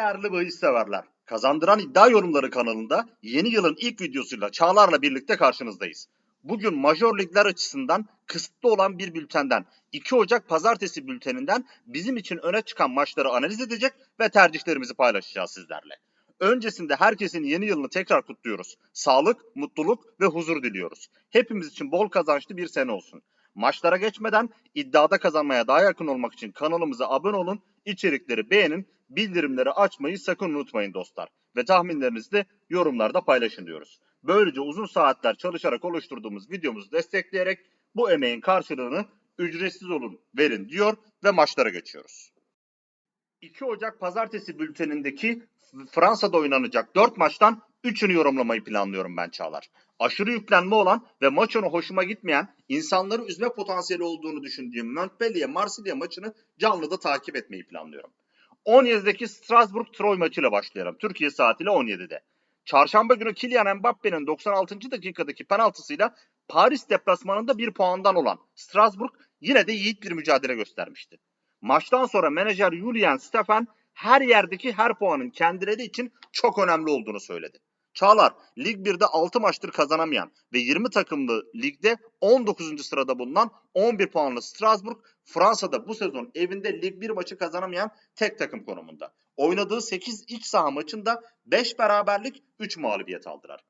Değerli bahis severler, Kazandıran İddia Yorumları kanalında yeni yılın ilk videosuyla Çağlar'la birlikte karşınızdayız. Bugün Major Ligler açısından kısıtlı olan bir bültenden, 2 Ocak Pazartesi bülteninden bizim için öne çıkan maçları analiz edecek ve tercihlerimizi paylaşacağız sizlerle. Öncesinde herkesin yeni yılını tekrar kutluyoruz. Sağlık, mutluluk ve huzur diliyoruz. Hepimiz için bol kazançlı bir sene olsun. Maçlara geçmeden iddiada kazanmaya daha yakın olmak için kanalımıza abone olun, içerikleri beğenin, bildirimleri açmayı sakın unutmayın dostlar. Ve tahminlerinizi de yorumlarda paylaşın diyoruz. Böylece uzun saatler çalışarak oluşturduğumuz videomuzu destekleyerek bu emeğin karşılığını ücretsiz olun verin diyor ve maçlara geçiyoruz. 2 Ocak Pazartesi bültenindeki Fransa'da oynanacak 4 maçtan 3'ünü yorumlamayı planlıyorum ben Çağlar. Aşırı yüklenme olan ve maç sonu hoşuma gitmeyen, insanları üzme potansiyeli olduğunu düşündüğüm Montpellier-Marsilya maçını canlıda takip etmeyi planlıyorum. 17'deki Strasbourg-Troyes maçıyla başlayalım. Türkiye saatiyle 17'de. Çarşamba günü Kylian Mbappe'nin 96. dakikadaki penaltısıyla Paris deplasmanında bir puandan olan Strasbourg yine de yiğit bir mücadele göstermişti. Maçtan sonra menajer Julian Stephen her yerdeki her puanın kendileri için çok önemli olduğunu söyledi. Çağlar, Lig 1'de 6 maçtır kazanamayan ve 20 takımlı ligde 19. sırada bulunan 11 puanlı Strasbourg, Fransa'da bu sezon evinde Lig 1 maçı kazanamayan tek takım konumunda. Oynadığı 8 iç saha maçında 5 beraberlik 3 mağlubiyet aldılar.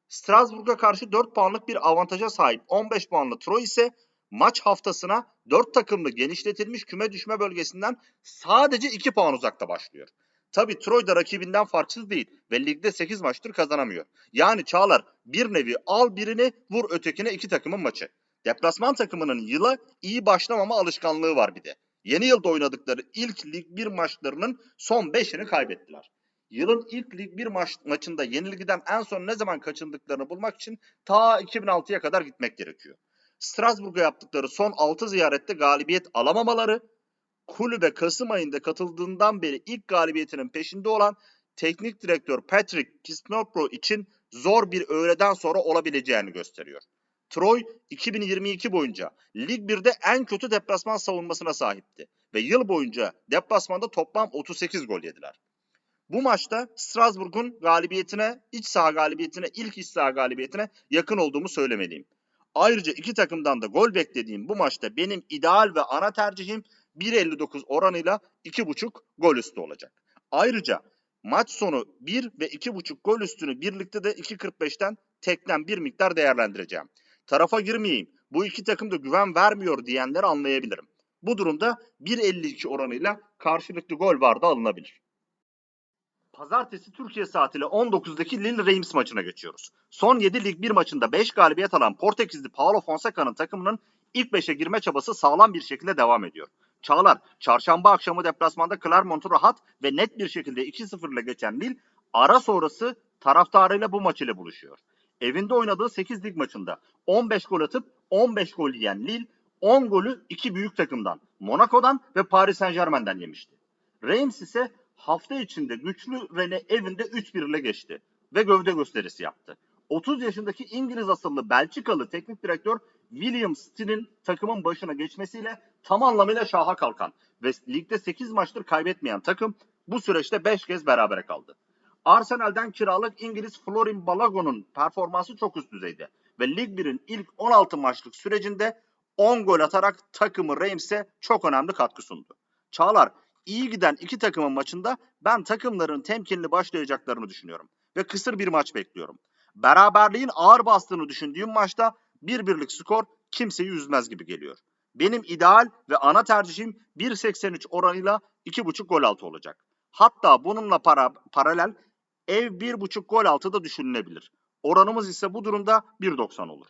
Strasbourg'a karşı 4 puanlık bir avantaja sahip 15 puanlı Troyes ise maç haftasına 4 takımlı genişletilmiş küme düşme bölgesinden sadece 2 puan uzakta başlıyor. Tabii Troyes da rakibinden farksız değil ve ligde 8 maçtır kazanamıyor. Yani Çağlar bir nevi al birini vur ötekine iki takımın maçı. Deplasman takımının yıla iyi başlamama alışkanlığı var bir de. Yeni yılda oynadıkları ilk Lig 1 maçlarının son 5'ini kaybettiler. Yılın ilk Lig 1 maçında yenilgiden en son ne zaman kaçındıklarını bulmak için ta 2006'ya kadar gitmek gerekiyor. Strasbourg'a yaptıkları son 6 ziyarette galibiyet alamamaları, kulübe Kasım ayında katıldığından beri ilk galibiyetinin peşinde olan teknik direktör Patrick Kisnopro için zor bir öğleden sonra olabileceğini gösteriyor. Troyes 2022 boyunca Lig 1'de en kötü deplasman savunmasına sahipti ve yıl boyunca deplasmanda toplam 38 gol yediler. Bu maçta Strasbourg'un galibiyetine, ilk iç saha galibiyetine yakın olduğumu söylemeliyim. Ayrıca iki takımdan da gol beklediğim bu maçta benim ideal ve ana tercihim 1.59 oranıyla 2.5 gol üstü olacak. Ayrıca maç sonu 1 ve 2.5 gol üstünü birlikte de 2.45'ten tekten bir miktar değerlendireceğim. Tarafa girmeyeyim, bu iki takım da güven vermiyor diyenleri anlayabilirim. Bu durumda 1.52 oranıyla karşılıklı gol var da alınabilir. Pazartesi Türkiye saatiyle 19'daki Lille-Reims maçına geçiyoruz. Son 7 Lig 1 maçında 5 galibiyet alan Portekizli Paulo Fonseca'nın takımının ilk 5'e girme çabası sağlam bir şekilde devam ediyor. Çağlar, çarşamba akşamı deplasmanda Clermont'u rahat ve net bir şekilde 2-0 ile geçen Lille, ara sonrası taraftarıyla bu maç ile buluşuyor. Evinde oynadığı 8 lig maçında 15 gol atıp 15 gol yiyen Lille, 10 golü 2 büyük takımdan, Monaco'dan ve Paris Saint-Germain'den yemişti. Reims ise hafta içinde güçlü Rennes'i evinde 3-1 ile geçti ve gövde gösterisi yaptı. 30 yaşındaki İngiliz asıllı Belçikalı teknik direktör William Steele'in takımın başına geçmesiyle tam anlamıyla şaha kalkan ve ligde 8 maçtır kaybetmeyen takım bu süreçte 5 kez berabere kaldı. Arsenal'den kiralık İngiliz Florin Balogun'un performansı çok üst düzeyde ve Lig 1'in ilk 16 maçlık sürecinde 10 gol atarak takımı Reims'e çok önemli katkı sundu. Çağlar, iyi giden iki takımın maçında ben takımların temkinli başlayacaklarını düşünüyorum ve kısır bir maç bekliyorum. Beraberliğin ağır bastığını düşündüğüm maçta 1-1'lik skor kimseyi üzmez gibi geliyor. Benim ideal ve ana tercihim 1.83 oranıyla 2.5 gol altı olacak. Hatta bununla paralel ev 1.5 gol altı da düşünülebilir. Oranımız ise bu durumda 1.90 olur.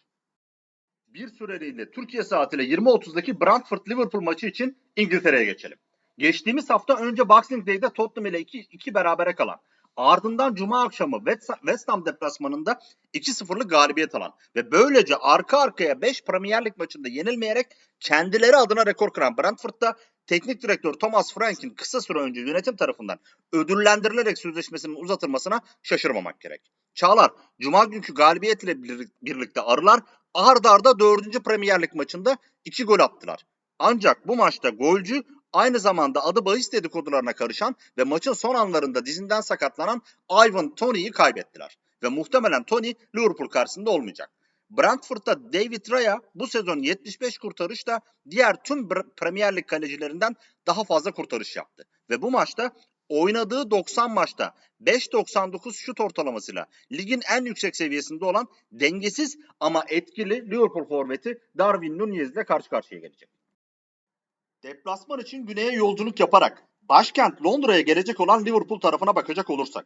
Bir süreliğine Türkiye saatiyle 20.30'daki Brentford-Liverpool maçı için İngiltere'ye geçelim. Geçtiğimiz hafta önce Boxing Day'de Tottenham ile 2 berabere kalan, ardından Cuma akşamı West Ham deplasmanında 2-0'lık galibiyet alan ve böylece arka arkaya 5 Premier Lig maçında yenilmeyerek kendileri adına rekor kıran Brentford'da teknik direktör Thomas Frank'in kısa süre önce yönetim tarafından ödüllendirilerek sözleşmesinin uzatılmasına şaşırmamak gerek. Çağlar, Cuma günkü galibiyetle birlikte arılar arda arda 4. Premier Lig maçında 2 gol attılar. Ancak bu maçta golcü Aynı zamanda adı bahis dedikodularına karışan ve maçın son anlarında dizinden sakatlanan Ivan Toney'i kaybettiler. Ve muhtemelen Toney Liverpool karşısında olmayacak. Brentford'da David Raya bu sezon 75 kurtarışla diğer tüm Premier Lig kalecilerinden daha fazla kurtarış yaptı. Ve bu maçta oynadığı 90 maçta 5.99 şut ortalamasıyla ligin en yüksek seviyesinde olan dengesiz ama etkili Liverpool forveti Darwin Nunez ile karşı karşıya gelecek. Deplasman için güneye yolculuk yaparak başkent Londra'ya gelecek olan Liverpool tarafına bakacak olursak,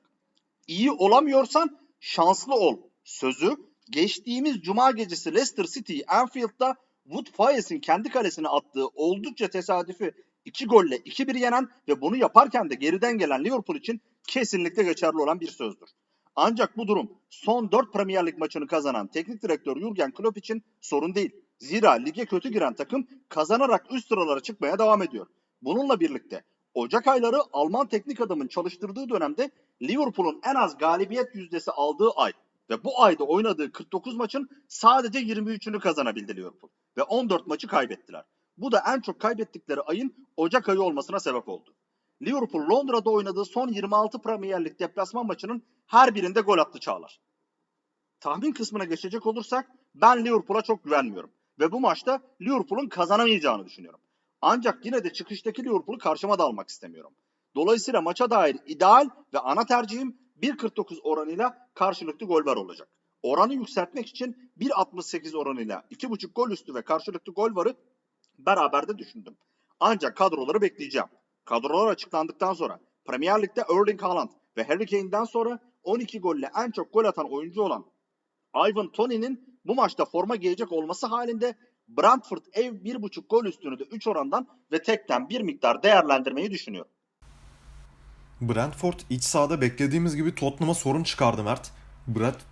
iyi olamıyorsan şanslı ol sözü geçtiğimiz cuma gecesi Leicester City Anfield'da Wood Fares'in kendi kalesine attığı oldukça tesadüfi 2 golle 2-1 yenen ve bunu yaparken de geriden gelen Liverpool için kesinlikle geçerli olan bir sözdür. Ancak bu durum son 4 Premier Lig maçını kazanan teknik direktör Jurgen Klopp için sorun değil. Zira lige kötü giren takım kazanarak üst sıralara çıkmaya devam ediyor. Bununla birlikte Ocak ayları Alman teknik adamın çalıştırdığı dönemde Liverpool'un en az galibiyet yüzdesi aldığı ay ve bu ayda oynadığı 49 maçın sadece 23'ünü kazanabildi Liverpool ve 14 maçı kaybettiler. Bu da en çok kaybettikleri ayın Ocak ayı olmasına sebep oldu. Liverpool Londra'da oynadığı son 26 Premier Lig deplasman maçının her birinde gol attı Çağlar. Tahmin kısmına geçecek olursak ben Liverpool'a çok güvenmiyorum ve bu maçta Liverpool'un kazanamayacağını düşünüyorum. Ancak yine de çıkıştaki Liverpool'u karşıma da almak istemiyorum. Dolayısıyla maça dair ideal ve ana tercihim 1.49 oranıyla karşılıklı gol var olacak. Oranı yükseltmek için 1.68 oranıyla 2.5 gol üstü ve karşılıklı gol varı beraber de düşündüm. Ancak kadroları bekleyeceğim. Kadrolar açıklandıktan sonra Premier Lig'de Erling Haaland ve Harry Kane'den sonra 12 golle en çok gol atan oyuncu olan Ivan Toney'nin bu maçta forma giyecek olması halinde Brentford ev 1.5 gol üstünü de 3 orandan ve tekten bir miktar değerlendirmeyi düşünüyor. Brentford iç sahada beklediğimiz gibi Tottenham'a sorun çıkardı Mert.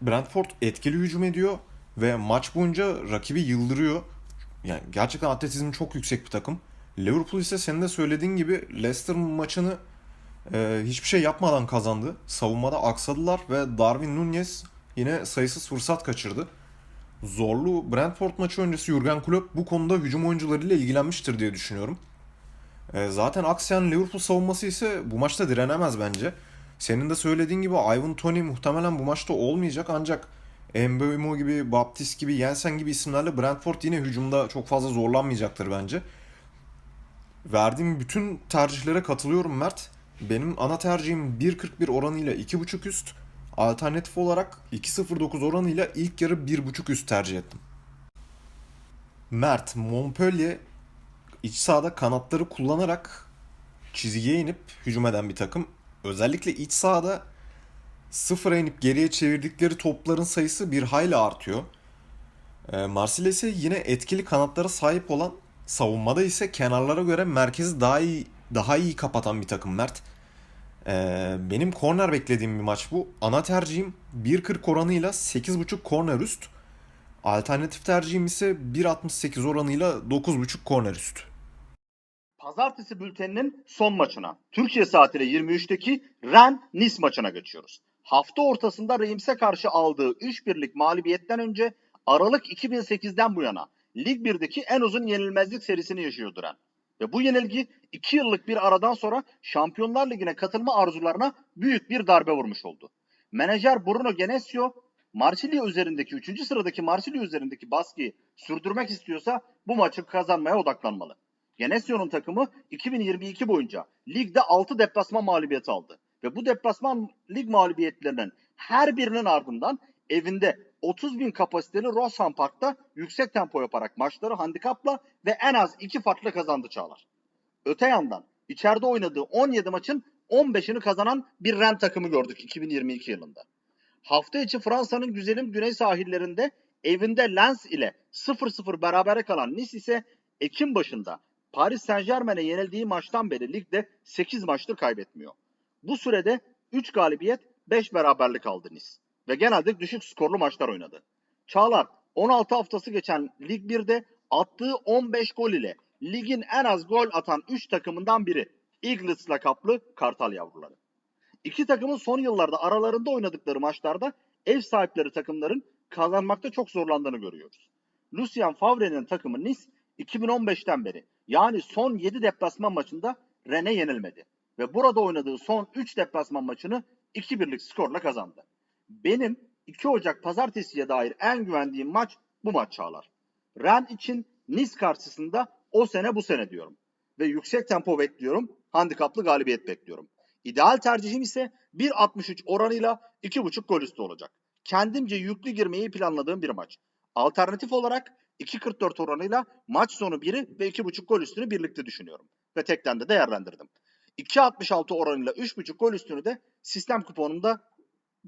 Brentford etkili hücum ediyor ve maç boyunca rakibi yıldırıyor. Yani gerçekten atletizmi çok yüksek bir takım. Liverpool ise senin de söylediğin gibi Leicester maçını hiçbir şey yapmadan kazandı. Savunmada aksadılar ve Darwin Nunez yine sayısız fırsat kaçırdı. Zorlu Brentford maçı öncesi Jurgen Klopp bu konuda hücum oyuncularıyla ilgilenmiştir diye düşünüyorum. Zaten aksayan Liverpool savunması ise bu maçta direnemez bence. Senin de söylediğin gibi Ivan Toney muhtemelen bu maçta olmayacak ancak Mbeumo gibi, Baptiste gibi, Jensen gibi isimlerle Brentford yine hücumda çok fazla zorlanmayacaktır bence. Verdiğim bütün tercihlere katılıyorum Mert. Benim ana tercihim 1.41 oranıyla 2.5 üst. Alternatif olarak 2.09 oranıyla ilk yarı 1.5 üst tercih ettim. Mert, Montpellier iç sahada kanatları kullanarak çizgiye inip hücum eden bir takım. Özellikle iç sahada sıfıra inip geriye çevirdikleri topların sayısı bir hayli artıyor. Marsilya ise yine etkili kanatlara sahip olan, savunmada ise kenarlara göre merkezi daha iyi kapatan bir takım Mert. Benim korner beklediğim bir maç bu. Ana tercihim 1.40 oranıyla 8.5 korner üst. Alternatif tercihim ise 1.68 oranıyla 9.5 korner üst. Pazartesi bülteninin son maçına, Türkiye saatiyle 23'teki Rennes-Nice maçına geçiyoruz. Hafta ortasında Reims'e karşı aldığı 3-1'lik mağlubiyetten önce Aralık 2008'den bu yana Lig 1'deki en uzun yenilmezlik serisini yaşıyordu Rennes. Ve bu yenilgi 2 yıllık bir aradan sonra Şampiyonlar Ligi'ne katılma arzularına büyük bir darbe vurmuş oldu. Menajer Bruno Genesio, Marsilya üzerindeki 3. sıradaki Marsilya üzerindeki baskıyı sürdürmek istiyorsa bu maçı kazanmaya odaklanmalı. Genesio'nun takımı 2022 boyunca ligde 6 deplasman mağlubiyeti aldı. Ve bu deplasman lig mağlubiyetlerinin her birinin ardından evinde 30 bin kapasiteli Rossum Park'ta yüksek tempo yaparak maçları handikapla ve en az 2 farkla kazandı Çağlar. Öte yandan içeride oynadığı 17 maçın 15'ini kazanan bir Rennes takımı gördük 2022 yılında. Hafta içi Fransa'nın güzelim güney sahillerinde evinde Lens ile 0-0 berabere kalan Nice ise Ekim başında Paris Saint-Germain'e yenildiği maçtan beri ligde 8 maçtır kaybetmiyor. Bu sürede 3 galibiyet 5 beraberlik aldı Nice ve genelde düşük skorlu maçlar oynadı. Çağlar 16 haftası geçen Lig 1'de attığı 15 gol ile ligin en az gol atan 3 takımından biri. Eagles lakaplı Kartal yavruları. İki takımın son yıllarda aralarında oynadıkları maçlarda ev sahipleri takımların kazanmakta çok zorlandığını görüyoruz. Lucien Favre'nin takımı Nice 2015'ten beri Yani son 7 deplasman maçında Rennes yenilmedi. Ve burada oynadığı son 3 deplasman maçını 2-1'lik skorla kazandı. Benim 2 Ocak pazartesiye dair en güvendiğim maç bu maç Çağlar. Rennes için Nice karşısında o sene bu sene diyorum. Ve yüksek tempo bekliyorum. Handikaplı galibiyet bekliyorum. İdeal tercihim ise 1.63 oranıyla 2.5 gol üstü olacak. Kendimce yüklü girmeyi planladığım bir maç. Alternatif olarak 2.44 oranıyla maç sonu 1'i ve 2.5 gol üstünü birlikte düşünüyorum. Ve tekten de değerlendirdim. 2.66 oranıyla 3.5 gol üstünü de sistem kuponumda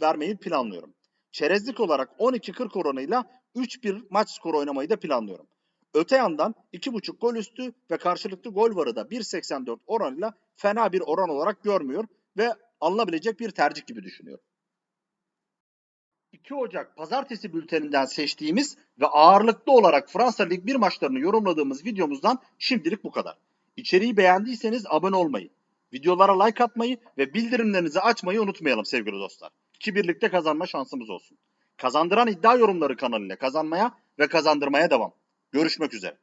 vermeyi planlıyorum. Çerezlik olarak 12.40 oranıyla 3-1 maç skoru oynamayı da planlıyorum. Öte yandan 2.5 gol üstü ve karşılıklı gol varı da 1.84 oranıyla fena bir oran olarak görmüyor ve alınabilecek bir tercih gibi düşünüyorum. 2 Ocak pazartesi bülteninden seçtiğimiz ve ağırlıklı olarak Fransa Lig 1 maçlarını yorumladığımız videomuzdan şimdilik bu kadar. İçeriği beğendiyseniz abone olmayı, videolara like atmayı ve bildirimlerinizi açmayı unutmayalım sevgili dostlar. Ki birlikte kazanma şansımız olsun. Kazandıran iddia yorumları kanalıyla kazanmaya ve kazandırmaya devam. Görüşmek üzere.